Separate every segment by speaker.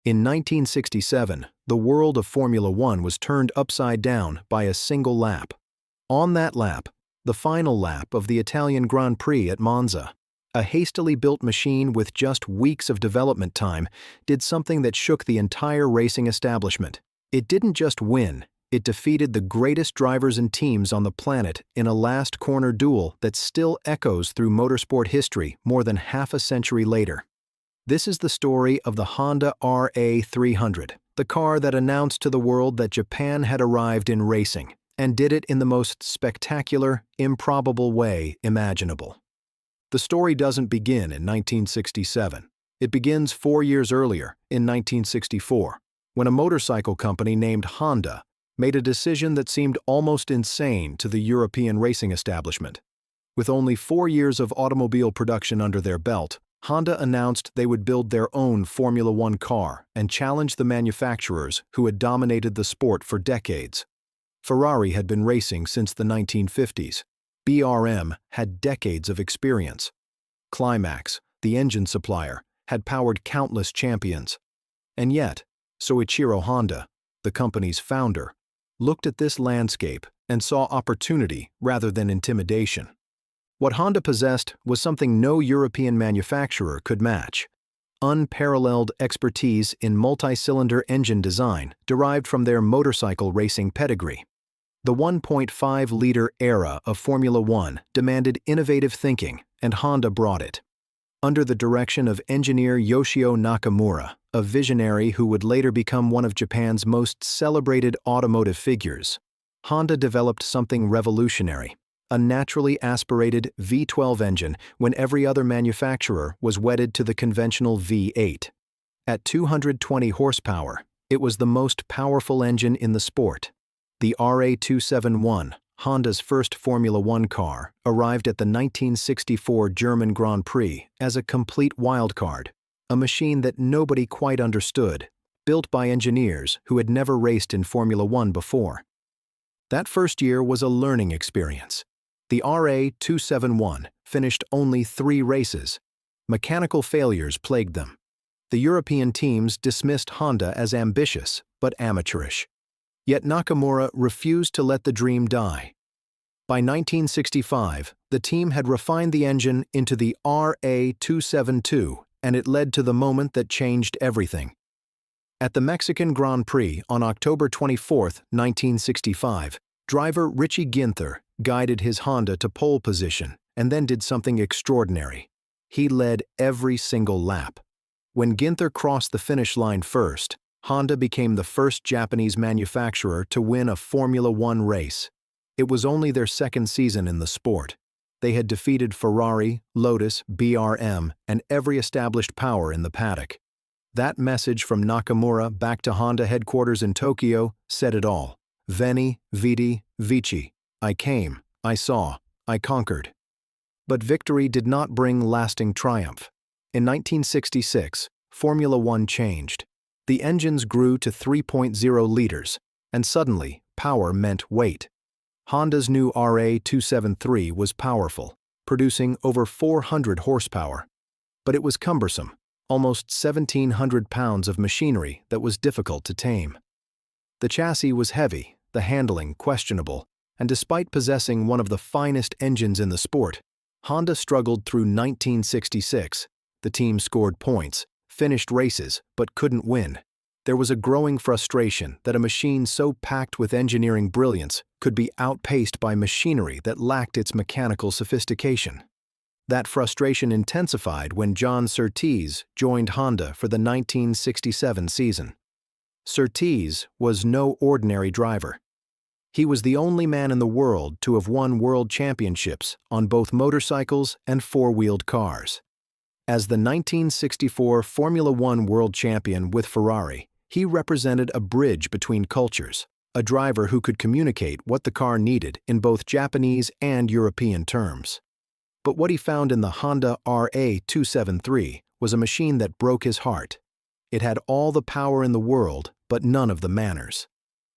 Speaker 1: In 1967, the world of Formula One was turned upside down by a single lap. On that lap, the final lap of the Italian Grand Prix at Monza, a hastily built machine with just weeks of development time did something that shook the entire racing establishment. It didn't just win, it defeated the greatest drivers and teams on the planet in a last-corner duel that still echoes through motorsport history more than half a century later. This is the story of the Honda RA300, the car that announced to the world that Japan had arrived in racing, and did it in the most spectacular, improbable way imaginable. The story doesn't begin in 1967. It begins 4 years earlier, in 1964, when a motorcycle company named Honda made a decision that seemed almost insane to the European racing establishment. With only 4 years of automobile production under their belt, Honda announced they would build their own Formula One car and challenge the manufacturers who had dominated the sport for decades. Ferrari had been racing since the 1950s. BRM had decades of experience. Climax, the engine supplier, had powered countless champions. And yet, Soichiro Honda, the company's founder, looked at this landscape and saw opportunity rather than intimidation. What Honda possessed was something no European manufacturer could match: unparalleled expertise in multi-cylinder engine design derived from their motorcycle racing pedigree. The 1.5-liter era of Formula One demanded innovative thinking, and Honda brought it. Under the direction of engineer Yoshio Nakamura, a visionary who would later become one of Japan's most celebrated automotive figures, Honda developed something revolutionary: a naturally aspirated V12 engine when every other manufacturer was wedded to the conventional V8. At 220 horsepower, it was the most powerful engine in the sport. The RA271, Honda's first Formula One car, arrived at the 1964 German Grand Prix as a complete wildcard, a machine that nobody quite understood, built by engineers who had never raced in Formula One before. That first year was a learning experience. The RA271 finished only 3 races. Mechanical failures plagued them. The European teams dismissed Honda as ambitious but amateurish. Yet Nakamura refused to let the dream die. By 1965, the team had refined the engine into the RA272, and it led to the moment that changed everything. At the Mexican Grand Prix on October 24, 1965, driver Richie Ginther guided his Honda to pole position and then did something extraordinary. He led every single lap. When Ginther crossed the finish line first, Honda became the first Japanese manufacturer to win a Formula One race. It was only their second season in the sport. They had defeated Ferrari, Lotus, BRM, and every established power in the paddock. That message from Nakamura back to Honda headquarters in Tokyo said it all. Veni, vidi, vici. I came, I saw, I conquered. But victory did not bring lasting triumph. In 1966, Formula One changed. The engines grew to 3.0 liters, and suddenly, power meant weight. Honda's new RA273 was powerful, producing over 400 horsepower. But it was cumbersome, almost 1,700 pounds of machinery that was difficult to tame. The chassis was heavy, the handling questionable, and despite possessing one of the finest engines in the sport, Honda struggled through 1966. The team scored points, finished races, but couldn't win. There was a growing frustration that a machine so packed with engineering brilliance could be outpaced by machinery that lacked its mechanical sophistication. That frustration intensified when John Surtees joined Honda for the 1967 season. Surtees was no ordinary driver. He was the only man in the world to have won world championships on both motorcycles and four-wheeled cars. As the 1964 Formula One world champion with Ferrari, he represented a bridge between cultures, a driver who could communicate what the car needed in both Japanese and European terms. But what he found in the Honda RA273 was a machine that broke his heart. It had all the power in the world, but none of the manners.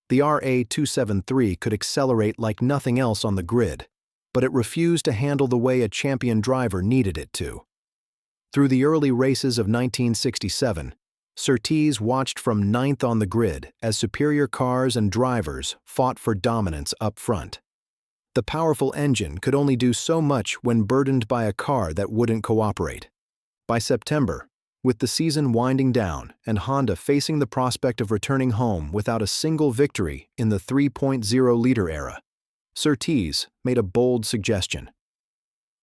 Speaker 1: The RA273 could accelerate like nothing else on the grid, but it refused to handle the way a champion driver needed it to. Through the early races of 1967, Surtees watched from ninth on the grid as superior cars and drivers fought for dominance up front. The powerful engine could only do so much when burdened by a car that wouldn't cooperate. By September, with the season winding down and Honda facing the prospect of returning home without a single victory in the 3.0-liter era, Surtees made a bold suggestion.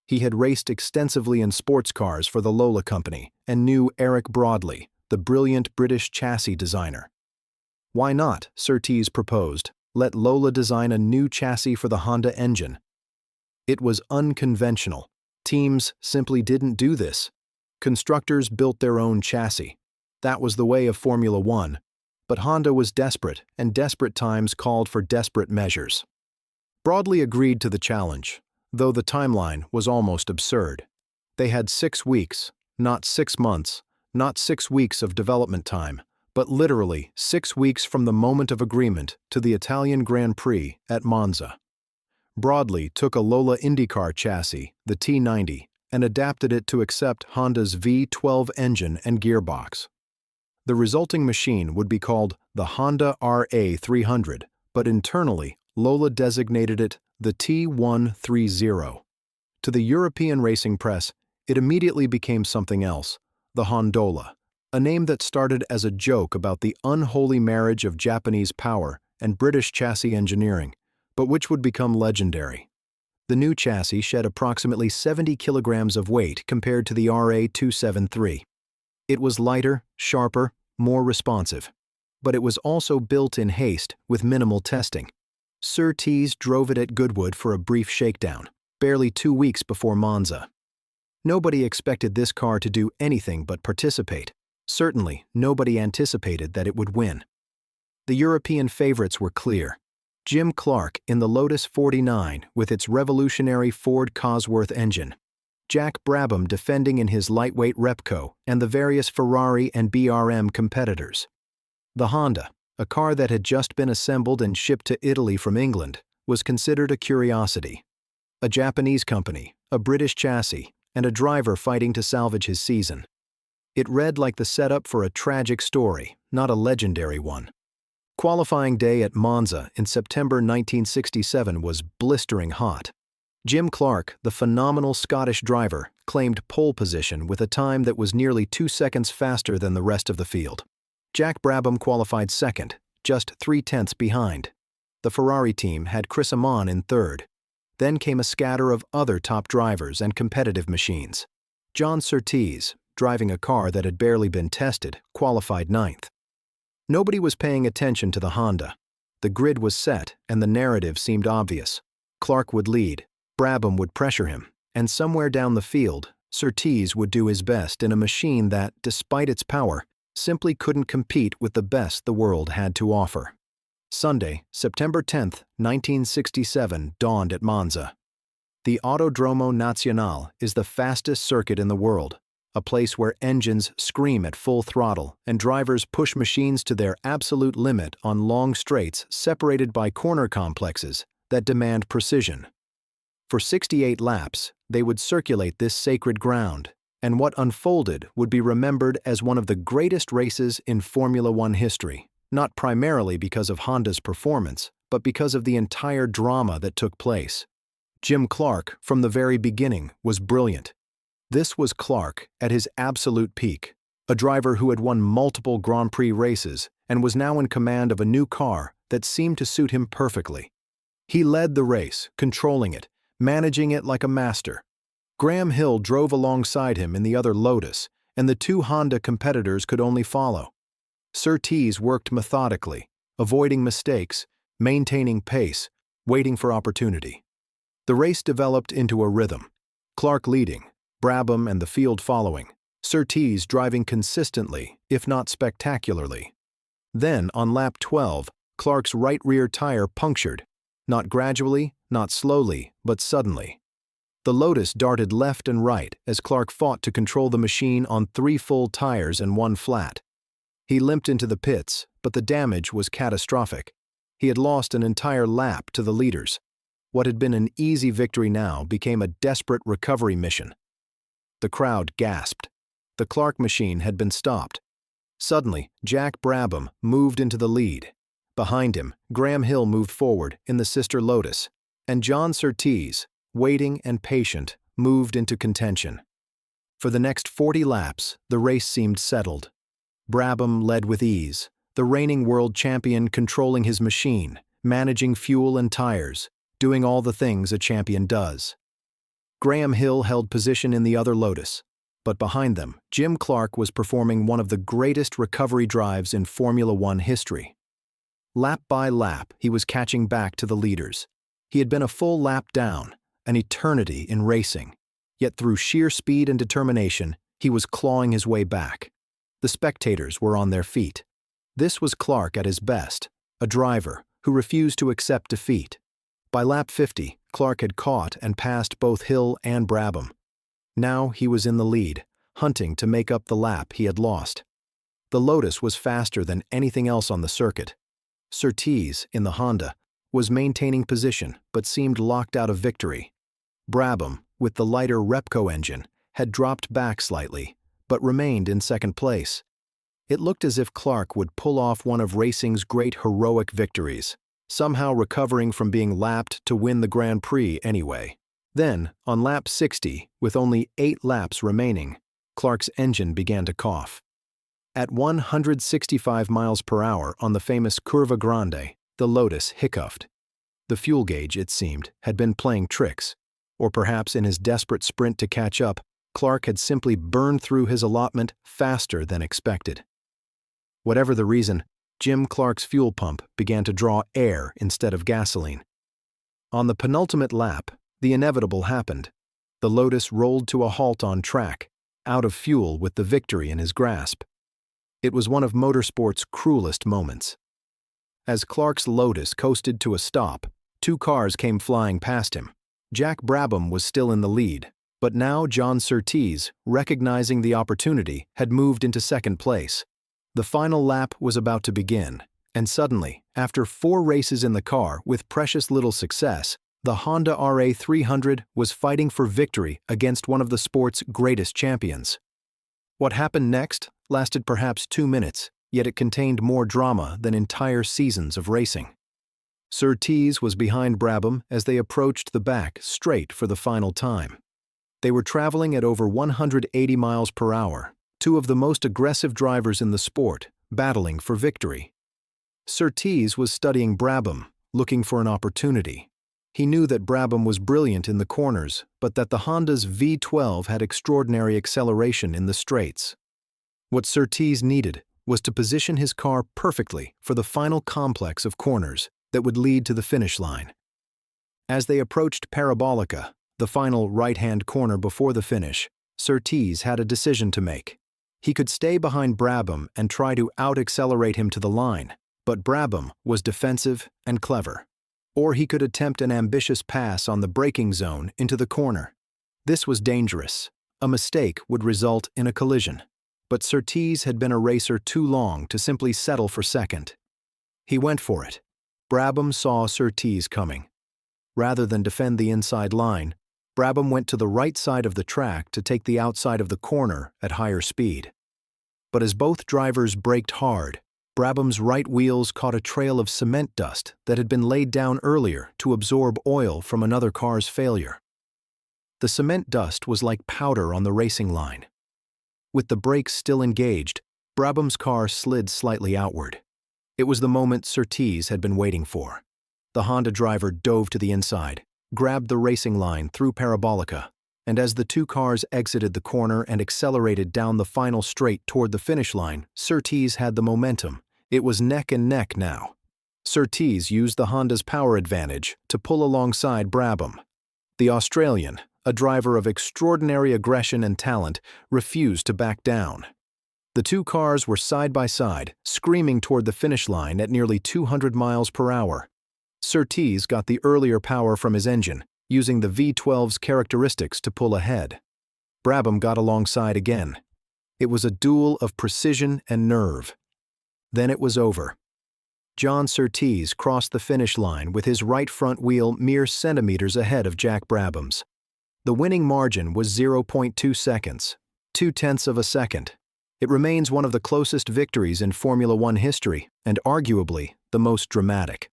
Speaker 1: He had raced extensively in sports cars for the Lola company and knew Eric Broadley, the brilliant British chassis designer. Why not, Surtees proposed, let Lola design a new chassis for the Honda engine? It was unconventional. Teams simply didn't do this. Constructors built their own chassis. That was the way of Formula One. But Honda was desperate, and desperate times called for desperate measures. Broadley agreed to the challenge, though the timeline was almost absurd. They had 6 weeks, not 6 months, not 6 weeks of development time, but literally 6 weeks from the moment of agreement to the Italian Grand Prix at Monza. Broadley took a Lola IndyCar chassis, the T90, and adapted it to accept Honda's V12 engine and gearbox. The resulting machine would be called the Honda RA300, but internally, Lola designated it the T130. To the European racing press, it immediately became something else, the Hondola, a name that started as a joke about the unholy marriage of Japanese power and British chassis engineering, but which would become legendary. The new chassis shed approximately 70 kilograms of weight compared to the RA273. It was lighter, sharper, more responsive. But it was also built in haste with minimal testing. Surtees drove it at Goodwood for a brief shakedown, barely 2 weeks before Monza. Nobody expected this car to do anything but participate. Certainly, nobody anticipated that it would win. The European favorites were clear. Jim Clark in the Lotus 49 with its revolutionary Ford Cosworth engine. Jack Brabham defending in his lightweight Repco and the various Ferrari and BRM competitors. The Honda, a car that had just been assembled and shipped to Italy from England, was considered a curiosity. A Japanese company, a British chassis, and a driver fighting to salvage his season. It read like the setup for a tragic story, not a legendary one. Qualifying day at Monza in September 1967 was blistering hot. Jim Clark, the phenomenal Scottish driver, claimed pole position with a time that was nearly 2 seconds faster than the rest of the field. Jack Brabham qualified second, just 3/10 behind. The Ferrari team had Chris Amon in third. Then came a scatter of other top drivers and competitive machines. John Surtees, driving a car that had barely been tested, qualified ninth. Nobody was paying attention to the Honda. The grid was set and the narrative seemed obvious. Clark would lead, Brabham would pressure him, and somewhere down the field, Surtees would do his best in a machine that, despite its power, simply couldn't compete with the best the world had to offer. Sunday, September 10, 1967, dawned at Monza. The Autodromo Nazionale is the fastest circuit in the world, a place where engines scream at full throttle and drivers push machines to their absolute limit on long straights separated by corner complexes that demand precision. For 68 laps, they would circulate this sacred ground, and what unfolded would be remembered as one of the greatest races in Formula One history, not primarily because of Honda's performance, but because of the entire drama that took place. Jim Clark, from the very beginning, was brilliant. This was Clark at his absolute peak, a driver who had won multiple Grand Prix races and was now in command of a new car that seemed to suit him perfectly. He led the race, controlling it, managing it like a master. Graham Hill drove alongside him in the other Lotus, and the two Honda competitors could only follow. Surtees worked methodically, avoiding mistakes, maintaining pace, waiting for opportunity. The race developed into a rhythm. Clark leading, Brabham and the field following, Surtees driving consistently, if not spectacularly. Then, on lap 12, Clark's right rear tire punctured, not gradually, not slowly, but suddenly. The Lotus darted left and right as Clark fought to control the machine on 3 full tires and 1 flat. He limped into the pits, but the damage was catastrophic. He had lost an entire lap to the leaders. What had been an easy victory now became a desperate recovery mission. The crowd gasped. The Clark machine had been stopped. Suddenly, Jack Brabham moved into the lead. Behind him, Graham Hill moved forward in the sister Lotus, and John Surtees, waiting and patient, moved into contention. For the next 40 laps, the race seemed settled. Brabham led with ease, the reigning world champion controlling his machine, managing fuel and tires, doing all the things a champion does. Graham Hill held position in the other Lotus, but behind them, Jim Clark was performing one of the greatest recovery drives in Formula One history. Lap by lap, he was catching back to the leaders. He had been a full lap down, an eternity in racing, yet through sheer speed and determination, he was clawing his way back. The spectators were on their feet. This was Clark at his best, a driver who refused to accept defeat. By lap 50, Clark had caught and passed both Hill and Brabham. Now he was in the lead, hunting to make up the lap he had lost. The Lotus was faster than anything else on the circuit. Surtees, in the Honda, was maintaining position but seemed locked out of victory. Brabham, with the lighter Repco engine, had dropped back slightly, but remained in second place. It looked as if Clark would pull off one of racing's great heroic victories, somehow recovering from being lapped to win the Grand Prix anyway. Then, on lap 60, with only 8 laps remaining, Clark's engine began to cough. At 165 miles per hour on the famous Curva Grande, the Lotus hiccuped. The fuel gauge, it seemed, had been playing tricks, or perhaps in his desperate sprint to catch up, Clark had simply burned through his allotment faster than expected. Whatever the reason, Jim Clark's fuel pump began to draw air instead of gasoline. On the penultimate lap, the inevitable happened. The Lotus rolled to a halt on track, out of fuel with the victory in his grasp. It was one of motorsport's cruelest moments. As Clark's Lotus coasted to a stop, 2 cars came flying past him. Jack Brabham was still in the lead, but now John Surtees, recognizing the opportunity, had moved into second place. The final lap was about to begin, and suddenly, after 4 races in the car with precious little success, the Honda RA300 was fighting for victory against one of the sport's greatest champions. What happened next lasted perhaps 2 minutes, yet it contained more drama than entire seasons of racing. Surtees was behind Brabham as they approached the back straight for the final time. They were traveling at over 180 miles per hour, 2 of the most aggressive drivers in the sport, battling for victory. Surtees was studying Brabham, looking for an opportunity. He knew that Brabham was brilliant in the corners, but that the Honda's V12 had extraordinary acceleration in the straights. What Surtees needed was to position his car perfectly for the final complex of corners that would lead to the finish line. As they approached Parabolica, the final right-hand corner before the finish, Surtees had a decision to make. He could stay behind Brabham and try to out-accelerate him to the line, but Brabham was defensive and clever. Or he could attempt an ambitious pass on the braking zone into the corner. This was dangerous. A mistake would result in a collision. But Surtees had been a racer too long to simply settle for second. He went for it. Brabham saw Surtees coming. Rather than defend the inside line, Brabham went to the right side of the track to take the outside of the corner at higher speed. But as both drivers braked hard, Brabham's right wheels caught a trail of cement dust that had been laid down earlier to absorb oil from another car's failure. The cement dust was like powder on the racing line. With the brakes still engaged, Brabham's car slid slightly outward. It was the moment Surtees had been waiting for. The Honda driver dove to the inside, grabbed the racing line through Parabolica, and as the 2 cars exited the corner and accelerated down the final straight toward the finish line, Surtees had the momentum. It was neck and neck now. Surtees used the Honda's power advantage to pull alongside Brabham. The Australian, a driver of extraordinary aggression and talent, refused to back down. The 2 cars were side by side, screaming toward the finish line at nearly 200 miles per hour. Surtees got the earlier power from his engine, using the V12's characteristics to pull ahead. Brabham got alongside again. It was a duel of precision and nerve. Then it was over. John Surtees crossed the finish line with his right front wheel mere centimeters ahead of Jack Brabham's. The winning margin was 0.2 seconds, 0.2 of a second. It remains one of the closest victories in Formula One history, and arguably the most dramatic.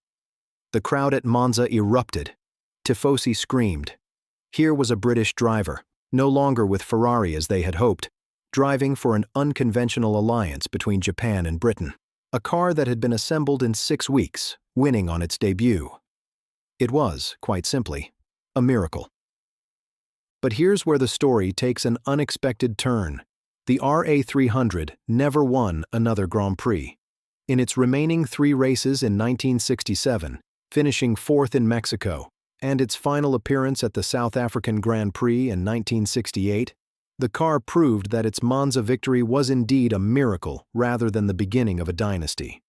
Speaker 1: The crowd at Monza erupted. Tifosi screamed. Here was a British driver, no longer with Ferrari as they had hoped, driving for an unconventional alliance between Japan and Britain. A car that had been assembled in 6 weeks, winning on its debut. It was, quite simply, a miracle. But here's where the story takes an unexpected turn. The RA300 never won another Grand Prix. In its remaining 3 races in 1967, finishing 4th in Mexico, and its final appearance at the South African Grand Prix in 1968, the car proved that its Monza victory was indeed a miracle rather than the beginning of a dynasty.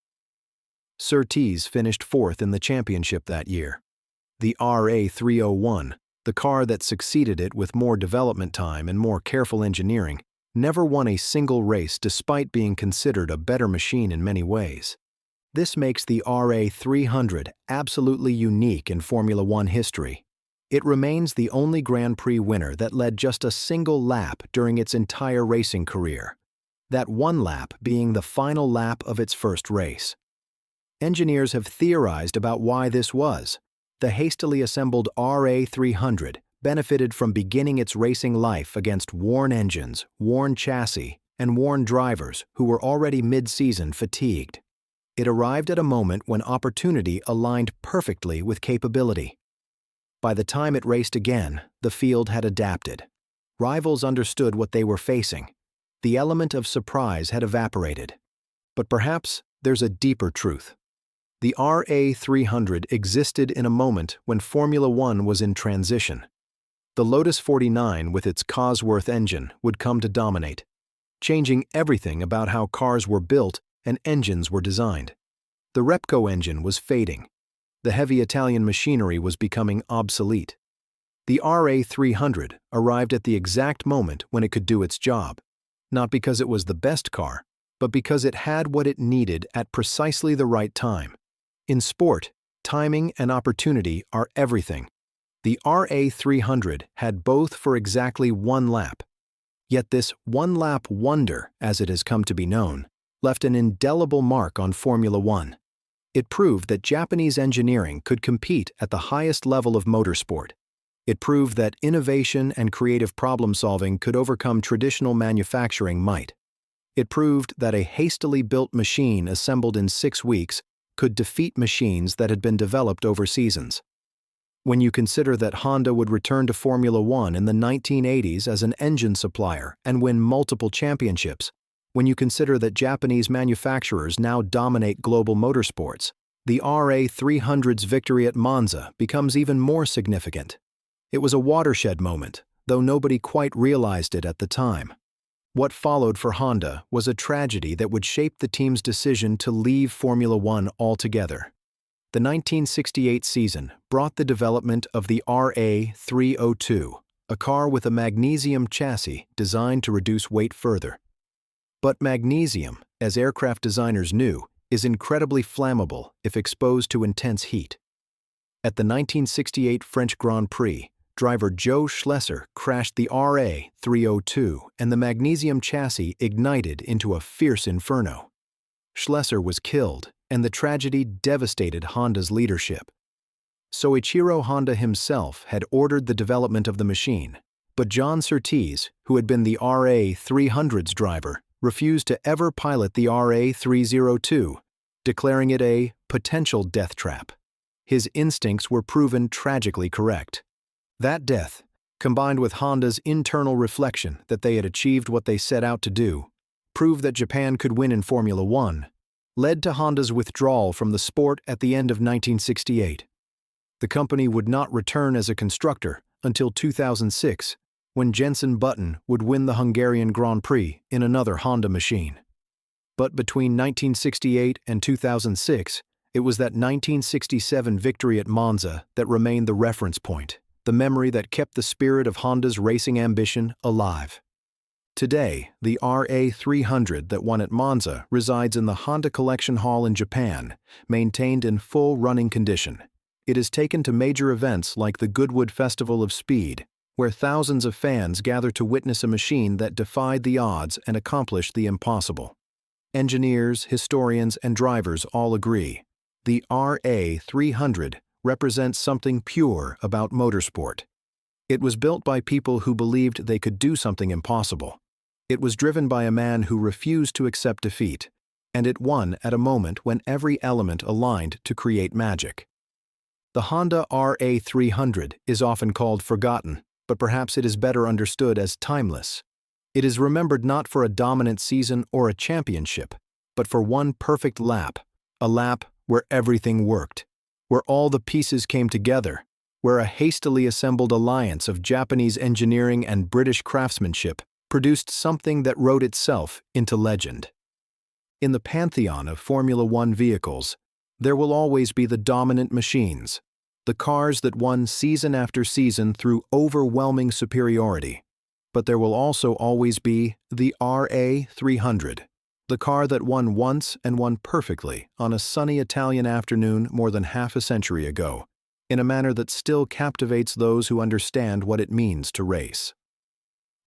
Speaker 1: Surtees finished 4th in the championship that year. The RA301, the car that succeeded it with more development time and more careful engineering, never won a single race despite being considered a better machine in many ways. This makes the RA300 absolutely unique in Formula One history. It remains the only Grand Prix winner that led just a single lap during its entire racing career, that one lap being the final lap of its first race. Engineers have theorized about why this was. The hastily assembled RA300 benefited from beginning its racing life against worn engines, worn chassis, and worn drivers who were already mid-season fatigued. It arrived at a moment when opportunity aligned perfectly with capability. By the time it raced again, the field had adapted. Rivals understood what they were facing. The element of surprise had evaporated. But perhaps there's a deeper truth. The RA300 existed in a moment when Formula One was in transition. The Lotus 49 with its Cosworth engine would come to dominate, changing everything about how cars were built and engines were designed. The Repco engine was fading. The heavy Italian machinery was becoming obsolete. The RA300 arrived at the exact moment when it could do its job, not because it was the best car, but because it had what it needed at precisely the right time. In sport, timing and opportunity are everything. The RA300 had both for exactly 1 lap. Yet this one-lap wonder, as it has come to be known, left an indelible mark on Formula One. It proved that Japanese engineering could compete at the highest level of motorsport. It proved that innovation and creative problem-solving could overcome traditional manufacturing might. It proved that a hastily built machine assembled in 6 weeks could defeat machines that had been developed over seasons. When you consider that Honda would return to Formula One in the 1980s as an engine supplier and win multiple championships, when you consider that Japanese manufacturers now dominate global motorsports, the RA300's victory at Monza becomes even more significant. It was a watershed moment, though nobody quite realized it at the time. What followed for Honda was a tragedy that would shape the team's decision to leave Formula One altogether. The 1968 season brought the development of the RA302, a car with a magnesium chassis designed to reduce weight further. But magnesium, as aircraft designers knew, is incredibly flammable if exposed to intense heat. At the 1968 French Grand Prix, driver Joe Schlesser crashed the RA302 and the magnesium chassis ignited into a fierce inferno. Schlesser was killed, and the tragedy devastated Honda's leadership. Soichiro Honda himself had ordered the development of the machine, but John Surtees, who had been the RA300's driver, refused to ever pilot the RA302, declaring it a potential death trap. His instincts were proven tragically correct. That death, combined with Honda's internal reflection that they had achieved what they set out to do, proved that Japan could win in Formula One, led to Honda's withdrawal from the sport at the end of 1968. The company would not return as a constructor until 2006, when Jenson Button would win the Hungarian Grand Prix in another Honda machine. But between 1968 and 2006, it was that 1967 victory at Monza that remained the reference point, the memory that kept the spirit of Honda's racing ambition alive. Today, the RA300 that won at Monza resides in the Honda Collection Hall in Japan, maintained in full running condition. It is taken to major events like the Goodwood Festival of Speed, where thousands of fans gather to witness a machine that defied the odds and accomplished the impossible. Engineers, historians, and drivers all agree. The RA300 represents something pure about motorsport. It was built by people who believed they could do something impossible. It was driven by a man who refused to accept defeat, and it won at a moment when every element aligned to create magic. The Honda RA300 is often called forgotten, but perhaps it is better understood as timeless. It is remembered not for a dominant season or a championship, but for one perfect lap, a lap where everything worked, where all the pieces came together, where a hastily assembled alliance of Japanese engineering and British craftsmanship produced something that wrote itself into legend. In the pantheon of Formula One vehicles, there will always be the dominant machines, the cars that won season after season through overwhelming superiority. But there will also always be the RA300, the car that won once and won perfectly on a sunny Italian afternoon more than half a century ago, in a manner that still captivates those who understand what it means to race.